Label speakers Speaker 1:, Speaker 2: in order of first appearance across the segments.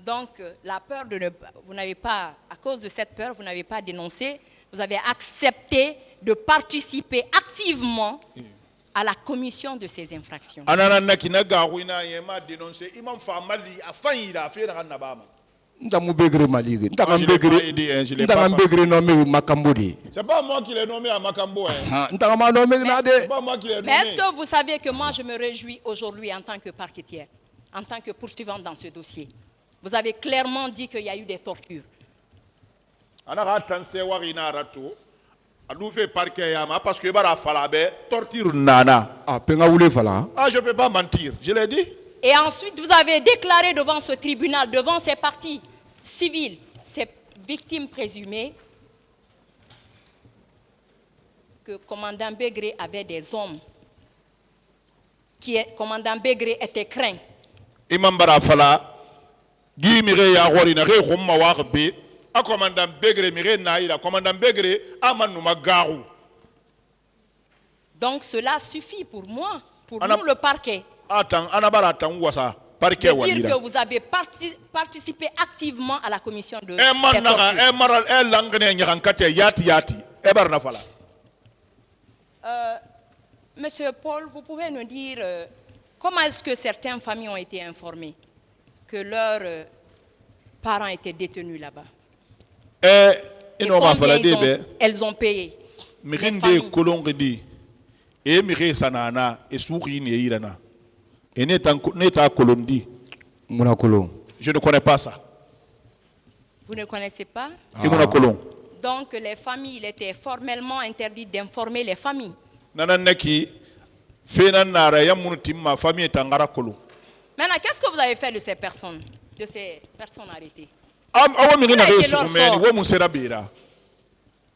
Speaker 1: Donc, la peur de ne pas, vous n'avez pas, à cause de cette peur, vous n'avez pas dénoncé, vous avez accepté de participer activement à la commission de ces infractions.
Speaker 2: C'est pas moi qui l'ai nommé à Makambo.
Speaker 1: Mais est-ce que vous savez que moi je me réjouis aujourd'hui en tant que parquetière, en tant que poursuivante dans ce dossier? Vous avez clairement dit qu'il y a eu des tortures.
Speaker 2: Parce que torture nana. Je ne peux pas mentir, je l'ai dit.
Speaker 1: Et ensuite, vous avez déclaré devant ce tribunal, devant ces parties civiles, ces victimes présumées, que commandant Begré avait des hommes, commandant Begré était craint.
Speaker 2: Imambara fala, Guy Mire ya warina re khomma warbe, a commandant Begré Mire naïla, commandant Begré amanuma garou.
Speaker 1: Donc cela suffit pour moi, pour nous le parquet.
Speaker 2: De
Speaker 1: dire que vous avez participé activement à la commission de cette torture. Monsieur Paul, vous pouvez nous dire comment est-ce que certaines familles ont été informées que leurs parents étaient détenus là-bas? Et combien elles ont payé?
Speaker 2: Je ne connais pas ça.
Speaker 1: Vous ne connaissez pas? Donc les familles, il était formellement interdit d'informer les familles. Maintenant, qu'est-ce que vous avez fait de ces personnes arrêtées?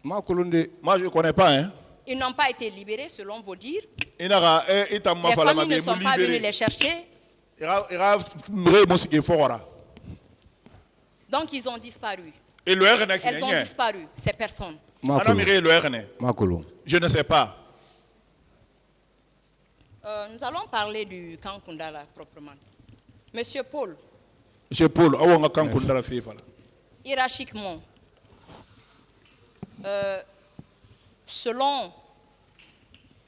Speaker 2: Moi, je ne connais pas. Hein?
Speaker 1: Ils n'ont pas été libérés selon vos dires. Les familles ne sont pas venues les chercher. Donc ils ont disparu. Elles ont disparu, ces personnes.
Speaker 2: Je ne sais pas.
Speaker 1: Nous allons parler du camp Koundara proprement. Monsieur Paul. Hiérarchiquement, selon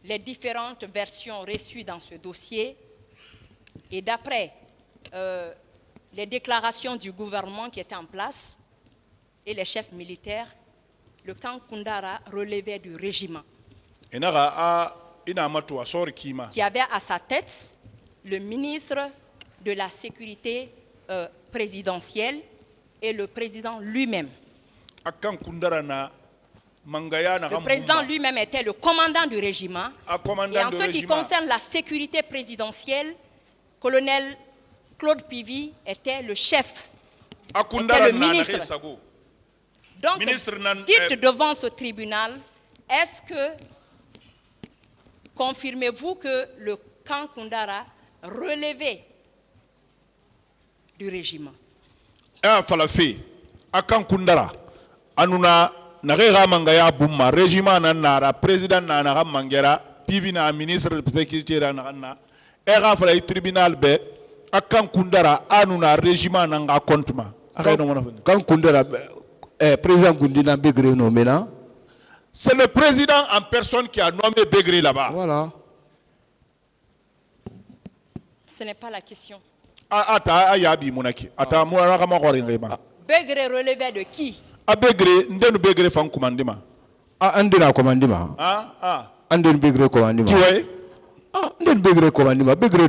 Speaker 1: les différentes versions reçues dans ce dossier et d'après les déclarations du gouvernement qui était en place et les chefs militaires, le camp Koundara relevait du régiment qui avait à sa tête le ministre de la sécurité présidentielle et le président lui-même. Le président lui-même était le commandant du régiment. Et en ce qui concerne la sécurité présidentielle, colonel Claude Pivy était le chef, était le ministre. Donc, dites devant ce tribunal, est-ce que confirmez-vous que le camp Koundara relevait du régiment?
Speaker 2: Mangaya Bouma, régiment Nara, président Nara Mangera, Pivina, ministre de la sécurité Nana, Era Fala tribunal B, Akan Koundara, Anuna, régiment Nanga Kontma. Quand Koundara, président Gundina Begré nommé là? C'est le président en personne qui a nommé Begré là-bas. Voilà.
Speaker 1: Ce n'est pas la question.
Speaker 2: Begré
Speaker 1: relevait de qui?
Speaker 2: Begré, ndenu Begré fan commandement.
Speaker 3: Andena commandement. Andenu Begré commandement.
Speaker 2: Tu vois?
Speaker 3: Ndenu Begré commandement. Begré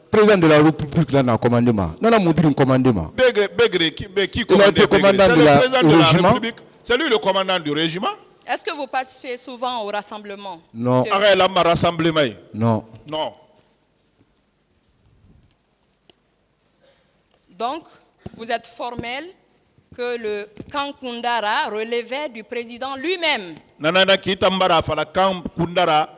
Speaker 3: président de la République là na commandement. Non la mobile commandement.
Speaker 2: Begré qui commandait
Speaker 3: commandant
Speaker 2: c'est
Speaker 3: de
Speaker 2: le président de la
Speaker 3: régiment.
Speaker 2: République. C'est lui le commandant du régiment.
Speaker 1: Est-ce que vous participez souvent au rassemblement?
Speaker 3: Non.
Speaker 2: Arrête là ma rassemblement.
Speaker 3: Non.
Speaker 2: Non.
Speaker 1: Donc, vous êtes formel que le camp Koundara relevait du président lui-même.
Speaker 2: Nanana kitambara fala camp Koundara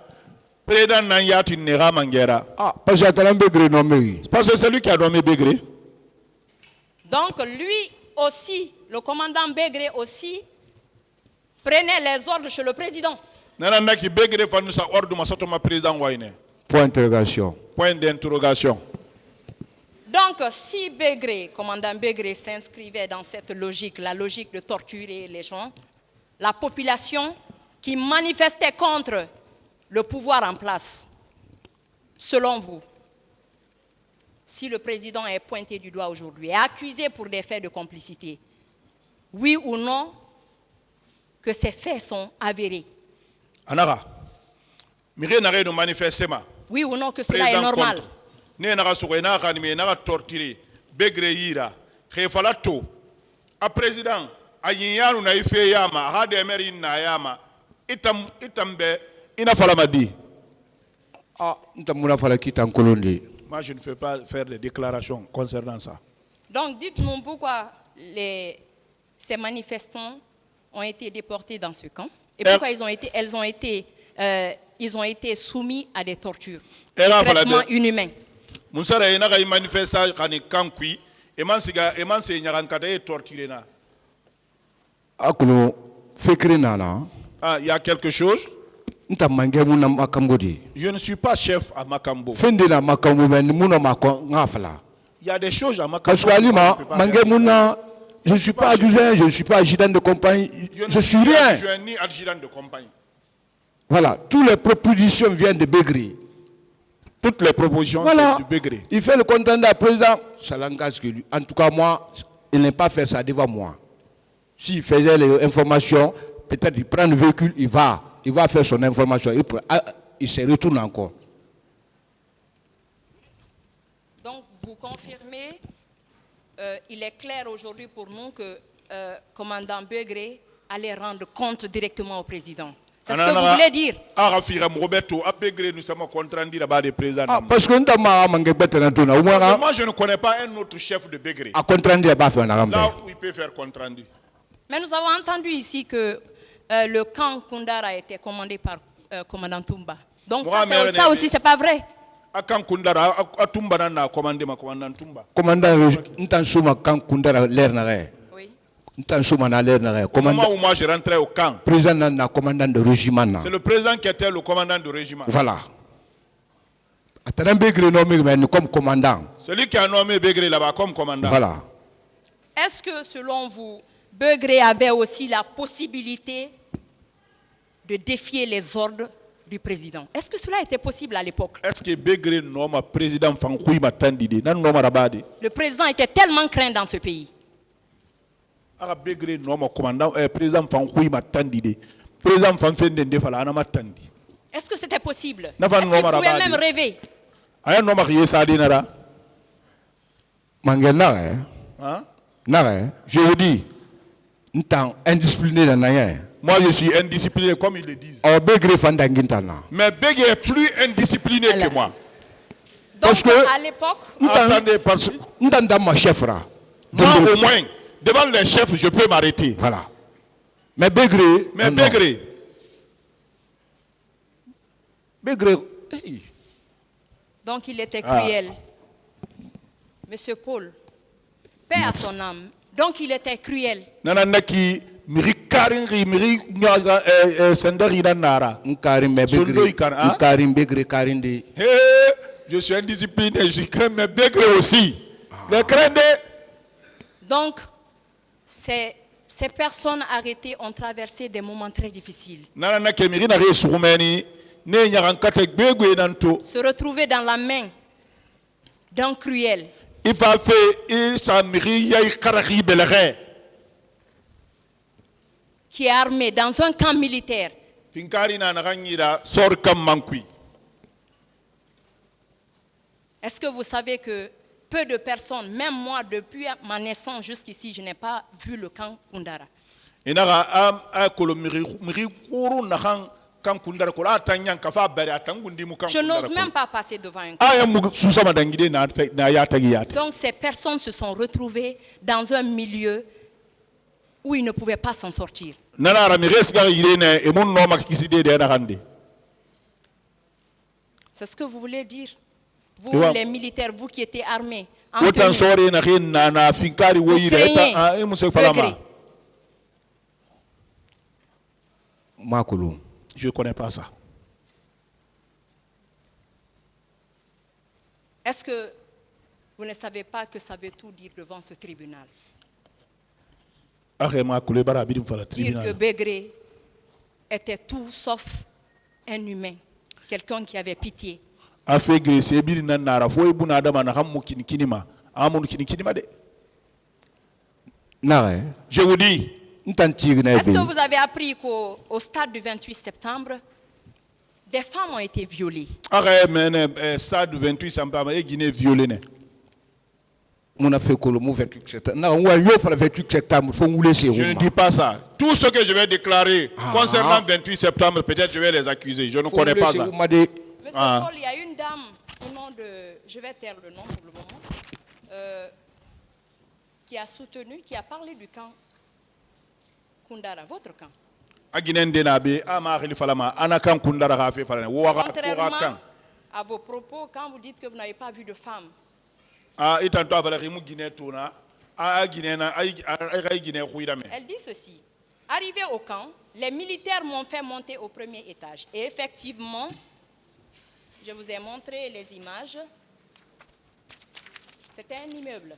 Speaker 2: président Nanyati Nera Mangera.
Speaker 3: Parce que j'ai Begré nommé.
Speaker 2: Parce que c'est lui qui a nommé Begré.
Speaker 1: Donc lui aussi, le commandant Begré aussi, prenait les ordres chez le président.
Speaker 2: Nanana ki Begré fa nous sa ordre ma sotoma président Wayne.
Speaker 3: Point d'interrogation.
Speaker 2: Point d'interrogation.
Speaker 1: Donc, si Begré, commandant Begré, s'inscrivait dans cette logique, la logique de torturer les gens, la population qui manifestait contre le pouvoir en place, selon vous, si le président est pointé du doigt aujourd'hui et accusé pour des faits de complicité, oui ou non que ces faits sont avérés?
Speaker 2: Anara, mire n'arrête de manifester ma.
Speaker 1: Oui ou non que cela est normal?
Speaker 2: Ne n'ara souhaité n'ara animé n'ara torturé, Begré ira, refalato, a président, a yiyanu na ife yama, a demeri na yama, itambe, ina falamadi.
Speaker 3: Ah, ntamuna fala kita nkolondi.
Speaker 2: Moi, je ne fais pas faire des déclarations concernant ça.
Speaker 1: Donc, dites-nous pourquoi ces manifestants ont été déportés dans ce camp et pourquoi ils ont été soumis à des tortures, des traitements inhumains.
Speaker 2: Moussara ena ga manifesta kani kankui emanse nyarankata e torturé na.
Speaker 3: Akulo fekri nana.
Speaker 2: Ah, il y a quelque chose?
Speaker 3: Je
Speaker 2: ne suis pas chef à Makambo.
Speaker 3: Il
Speaker 2: y a des choses à Makambo.
Speaker 3: Je ne suis pas adjoint, je ne suis pas adjudant de compagnie. Je ne suis rien.
Speaker 2: Je ne suis ni adjudant de compagnie.
Speaker 3: Voilà, toutes les propositions viennent de Begré.
Speaker 2: Toutes les propositions
Speaker 3: voilà.
Speaker 2: C'est de Begré.
Speaker 3: Il fait le contender à président. Ça l'engage que lui. En tout cas, moi, il n'a pas fait ça devant moi. S'il faisait les informations, peut-être il prend le véhicule, il va faire son information. Il se retourne encore.
Speaker 1: Donc, vous confirmez, il est clair aujourd'hui pour nous que commandant Begré allait rendre compte directement au président. C'est ce que vous voulez dire?
Speaker 3: Parce que
Speaker 2: moi, je ne connais pas un autre chef de Begré.
Speaker 3: Là
Speaker 2: où il peut faire compte rendu.
Speaker 1: Mais nous avons entendu ici que le camp Koundara a été commandé par commandant Toumba. Donc ça aussi, c'est pas vrai.
Speaker 3: Commandant Koundara l'air n'arrête.
Speaker 1: Oui.
Speaker 2: Au moment où moi je rentrais au camp,
Speaker 3: c'est
Speaker 2: le président qui était le commandant du régiment.
Speaker 3: Voilà. Comme commandant.
Speaker 2: Celui qui a nommé Begré là-bas comme commandant.
Speaker 3: Voilà.
Speaker 1: Est-ce que selon vous, Begré avait aussi la possibilité de défier les ordres du président? Est-ce que cela était possible à l'époque?
Speaker 2: Est-ce que Begré nomme président Fankoui Matandide? Le
Speaker 1: président était tellement craint dans ce pays.
Speaker 2: Begré nomme commandant président Fankoui Matandide. Président Fanfende Fala Matandi.
Speaker 1: Est-ce que c'était possible? Est-ce que vous pouvez même rêver?
Speaker 3: Je vous dis, indiscipliné dans la.
Speaker 2: Moi, je suis indiscipliné, comme ils le disent. Mais Begré est plus indiscipliné que moi.
Speaker 1: Donc, parce que, à l'époque,
Speaker 2: attendez, parce que moi, au moins, devant les chefs, je peux m'arrêter.
Speaker 3: Voilà. Mais Begré. Hey.
Speaker 1: Donc, il était cruel. Monsieur Paul, paix à son âme. Donc, il était cruel.
Speaker 2: Je suis indiscipliné, je crains mes Begré aussi.
Speaker 1: Donc, ces personnes arrêtées ont traversé des moments très difficiles. Se retrouver dans la main d'un cruel. Qui est armé dans un camp militaire. Est-ce que vous savez que peu de personnes, même moi, depuis ma naissance jusqu'ici, je n'ai pas vu le camp Koundara. Je n'ose même pas passer devant un camp. Donc ces personnes se sont retrouvées dans un milieu où ils ne pouvaient pas s'en sortir. C'est ce que vous voulez dire? Vous, les militaires, vous qui étiez armés, vous craignez Begré.
Speaker 2: Je ne connais pas ça.
Speaker 1: Est-ce que Vous ne savez pas que ça veut tout dire devant ce tribunal.
Speaker 2: Dire
Speaker 1: Que Begré était tout sauf un humain, quelqu'un qui avait pitié.
Speaker 2: Je vous dis,
Speaker 1: est-ce que vous avez appris qu'au stade du 28 septembre, des femmes ont été violées?
Speaker 2: Stade du 28 septembre, Guinée violée.
Speaker 3: Je ne dis
Speaker 2: pas ça. Tout ce que je vais déclarer concernant le 28 septembre, peut-être je vais les accuser. Je ne connais pas ça.
Speaker 1: Monsieur Paul, il y a une dame, au nom de, je vais taire le nom pour le moment, qui a soutenu, qui a parlé du camp Koundara, votre camp. Contrairement à vos propos, quand vous dites que vous n'avez pas vu de femmes, elle dit ceci. Arrivé au camp, les militaires m'ont fait monter au premier étage. Et effectivement, je vous ai montré les images. C'était un immeuble.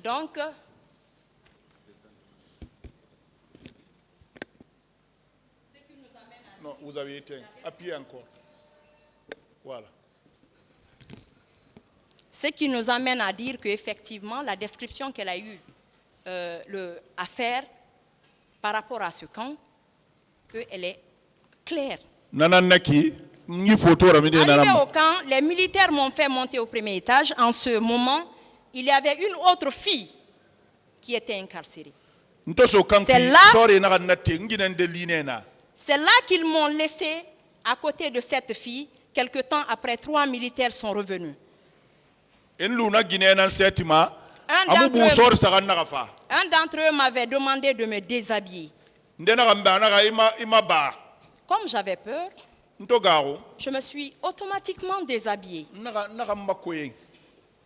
Speaker 1: Donc,
Speaker 2: vous avez éteint. Appuyez encore. Voilà.
Speaker 1: Ce qui nous amène à dire qu'effectivement, la description qu'elle a eue à faire par rapport à ce camp, qu'elle est claire. Arrivé au camp, les militaires m'ont fait monter au premier étage. En ce moment, il y avait une autre fille qui était incarcérée. C'est là qu'ils m'ont laissé à côté de cette fille. Quelque temps après, 3 militaires sont revenus. Un d'entre eux m'avait demandé de me déshabiller. Comme j'avais peur, je me suis automatiquement déshabillée.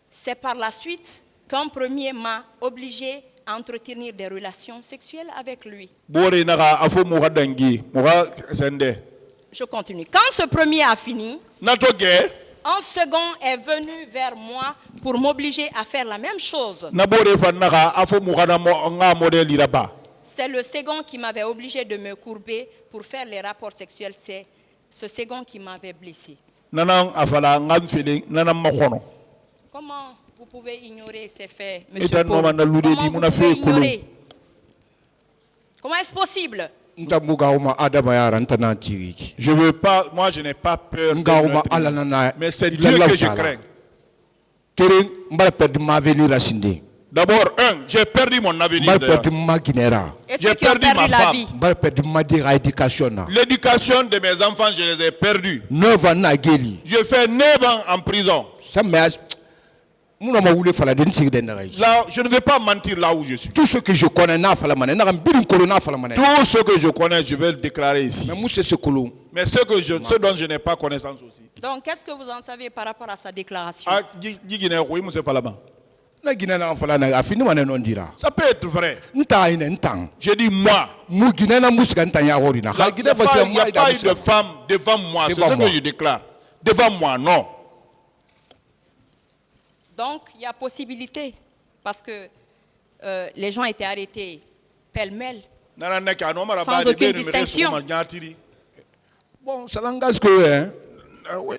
Speaker 1: C'est par la suite qu'un premier m'a obligé à entretenir des relations sexuelles avec lui. Je continue. Quand ce premier a fini, un second est venu vers moi pour m'obliger à faire la même chose. C'est le second qui m'avait obligé de me courber pour faire les rapports sexuels. C'est ce second qui m'avait blessé. Comment vous pouvez ignorer ces faits, monsieur Paul? Comment vous pouvez ignorer? Comment est-ce possible?
Speaker 2: Je veux pas, moi je n'ai pas peur, mais c'est Dieu que je crains. D'abord, j'ai perdu mon avenir.
Speaker 1: J'ai perdu ma femme.
Speaker 2: L'éducation de mes enfants, je les ai perdus. Je fais 9 ans en prison. Là, je ne vais pas mentir là où je suis.
Speaker 3: Tout ce que je connais,
Speaker 2: tout ce que je connais, je vais le déclarer ici. Mais ce dont je n'ai pas connaissance aussi.
Speaker 1: Donc, qu'est-ce que vous en savez par rapport à sa déclaration?
Speaker 2: Ça peut être vrai. Je dis moi. Il n'y a pas eu de femme devant moi. C'est ce que je déclare. Devant moi, non.
Speaker 1: Donc, il y a possibilité, parce que les gens étaient arrêtés pêle-mêle, sans aucune distinction.
Speaker 3: Bon, ça n'engage que...
Speaker 2: Oui.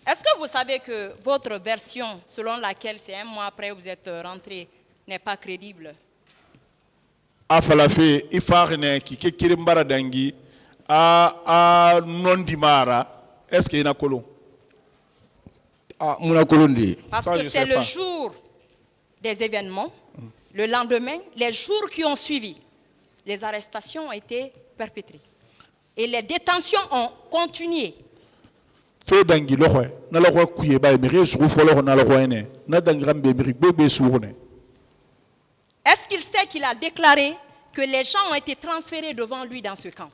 Speaker 1: Est-ce que vous savez que votre version, selon laquelle c'est un mois après vous êtes rentré, n'est pas crédible?
Speaker 2: Est-ce qu'il y a
Speaker 1: parce que c'est le jour des événements, le lendemain, les jours qui ont suivi, les arrestations ont été perpétrées. Et les détentions ont continué. Est-ce qu'il sait qu'il a déclaré que les gens ont été transférés devant lui dans ce camp?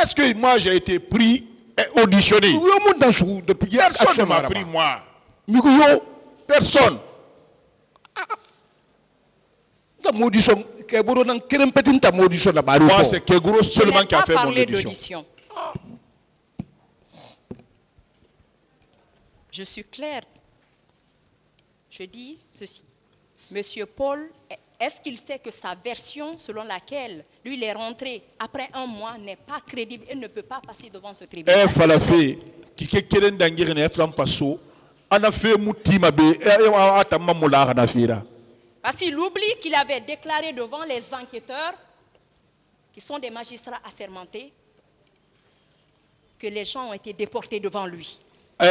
Speaker 2: Est-ce que moi j'ai été pris et auditionné? Personne ne m'a pris moi. Personne. Moi, c'est Keguro seulement qui a fait mon audition.
Speaker 1: Je suis claire. Je dis ceci. Monsieur Paul, est-ce qu'il sait que sa version selon laquelle lui il est rentré après un mois n'est pas crédible et ne peut pas passer devant ce tribunal? Parce qu'il oublie qu'il avait déclaré devant les enquêteurs, qui sont des magistrats assermentés, que les gens ont été déportés devant lui.
Speaker 2: Que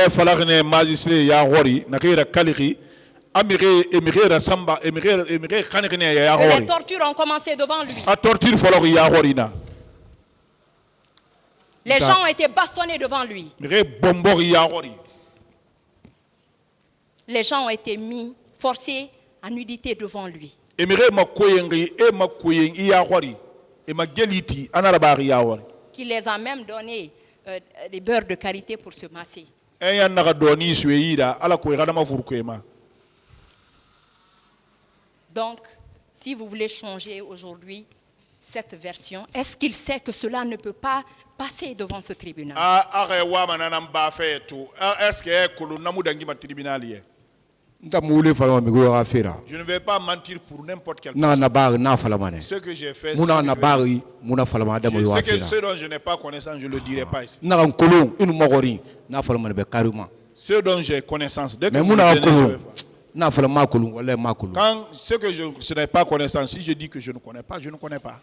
Speaker 1: les tortures ont commencé devant lui. Les gens ont été bastonnés devant lui. Les gens ont été mis, forcés à nudité devant lui. Qui les a même donné des beurres de karité pour se masser. Donc, si vous voulez changer aujourd'hui cette version, est-ce qu'il sait que cela ne peut pas passer devant ce tribunal?
Speaker 2: Je ne vais pas mentir pour n'importe quel personne. Ce que j'ai fait, ce dont je n'ai pas connaissance, je ne le dirai pas ici. Ce dont j'ai connaissance, dès que quand ce que je n'ai pas connaissance, si je dis que je ne connais pas, je ne connais pas.